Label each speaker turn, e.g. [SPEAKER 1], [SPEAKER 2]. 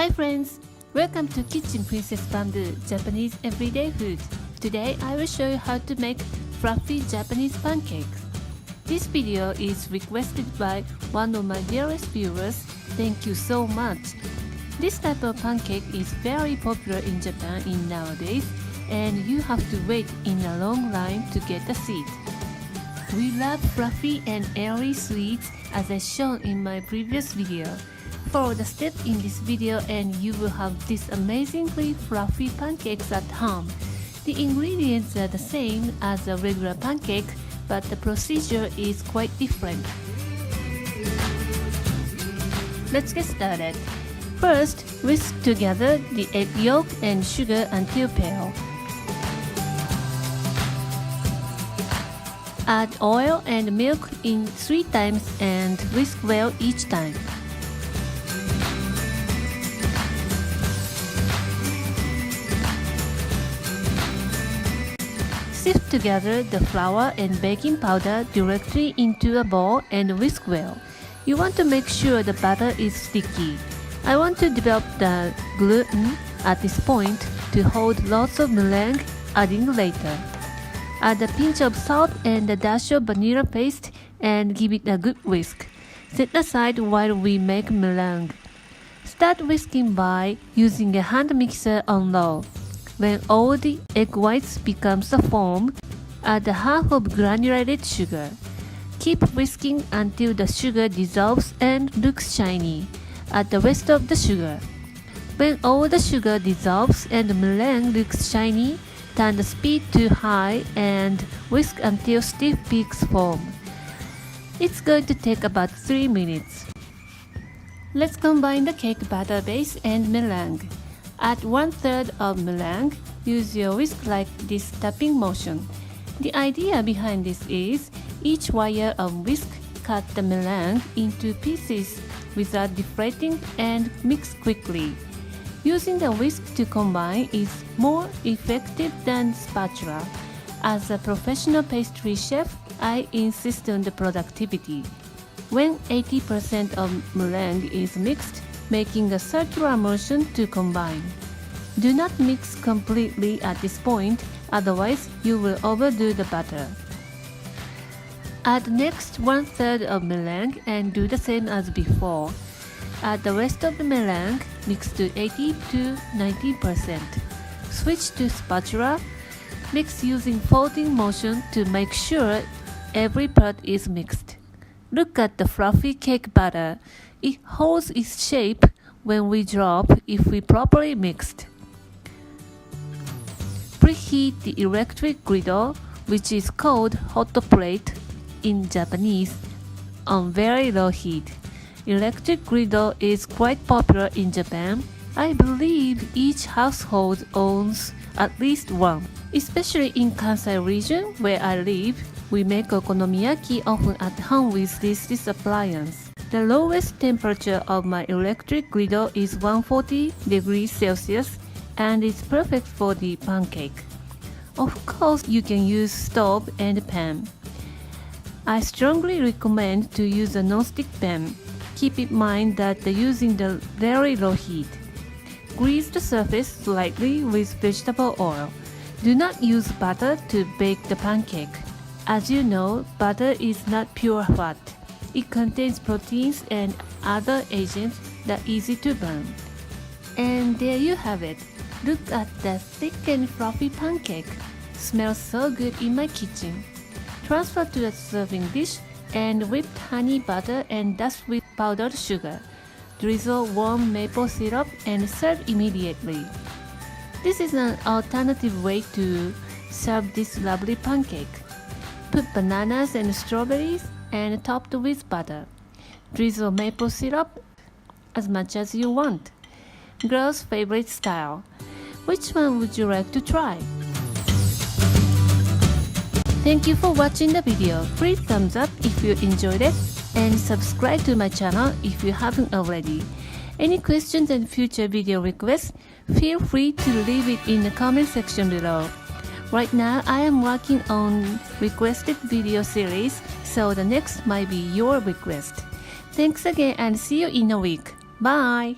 [SPEAKER 1] Hi friends! Welcome to Kitchen Princess Bamboo Japanese Everyday Food. Today I will show you how to make fluffy Japanese pancakes. This video is requested by one of my dearest viewers. Thank you so much. This type of pancake is very popular in Japan nowadays, and you have to wait in a long line to get a seat. We love fluffy and airy sweets as I shown in my previous video. Follow the steps in this video and you will have these amazingly fluffy pancakes at home. The ingredients are the same as a regular pancake, but the procedure is quite different. Let's get started. First, whisk together the egg yolk and sugar until pale. Add oil and milk in 3 times and whisk well each time. Sift together the flour and baking powder directly into a bowl and whisk well. You want to make sure the batter is sticky. I want to develop the gluten at this point to hold lots of meringue, adding later. Add a pinch of salt and a dash of vanilla paste and give it a good whisk. Set aside while we make meringue. Start whisking by using a hand mixer on low. When all the egg whites becomes a foam, add a half of granulated sugar. Keep whisking until the sugar dissolves and looks shiny. Add the rest of the sugar. When all the sugar dissolves and the meringue looks shiny, turn the speed to high and whisk until stiff peaks form. It's going to take about 3 minutes. Let's combine the cake batter base and meringue. Add 1/3 of meringue. Use your whisk like this tapping motion. The idea behind this is each wire of whisk cut the meringue into pieces without deflating and mix quickly. Using the whisk to combine is more effective than spatula. As a professional pastry chef, I insist on the productivity. When 80% of meringue is mixed, making a circular motion to combine. Do not mix completely at this point, otherwise you will overdo the batter. Add next 1/3 of meringue and do the same as before. Add the rest of the meringue, mix to 80 to 90%. Switch to spatula. Mix using folding motion to make sure every part is mixed. Look at the fluffy cake batter. It holds its shape when we drop if we properly mixed. Preheat the electric griddle, which is called hot plate in Japanese, on very low heat. Electric griddle is quite popular in Japan. I believe each household owns at least one. Especially in Kansai region where I live, we make okonomiyaki often at home with this appliance. The lowest temperature of my electric griddle is 140 degrees Celsius and is perfect for the pancake. Of course, you can use stove and pan. I strongly recommend to use a non-stick pan. Keep in mind that using the very low heat. Grease the surface slightly with vegetable oil. Do not use butter to bake the pancake. As you know, butter is not pure fat. It contains proteins and other agents that are easy to burn. And there you have it. Look at the thick and fluffy pancake. Smells so good in my kitchen. Transfer to a serving dish and whip honey butter and dust with powdered sugar. Drizzle warm maple syrup and serve immediately. This is an alternative way to serve this lovely pancake. Put bananas and strawberries and topped with butter. Drizzle maple syrup as much as you want. Girls' favorite style. Which one would you like to try? Thank you for watching the video. Please thumbs up if you enjoyed it and subscribe to my channel if you haven't already. Any questions and future video requests, feel free to leave it in the comment section below. Right now, I am working on requested video series, so the next might be your request. Thanks again and see you in a week. Bye!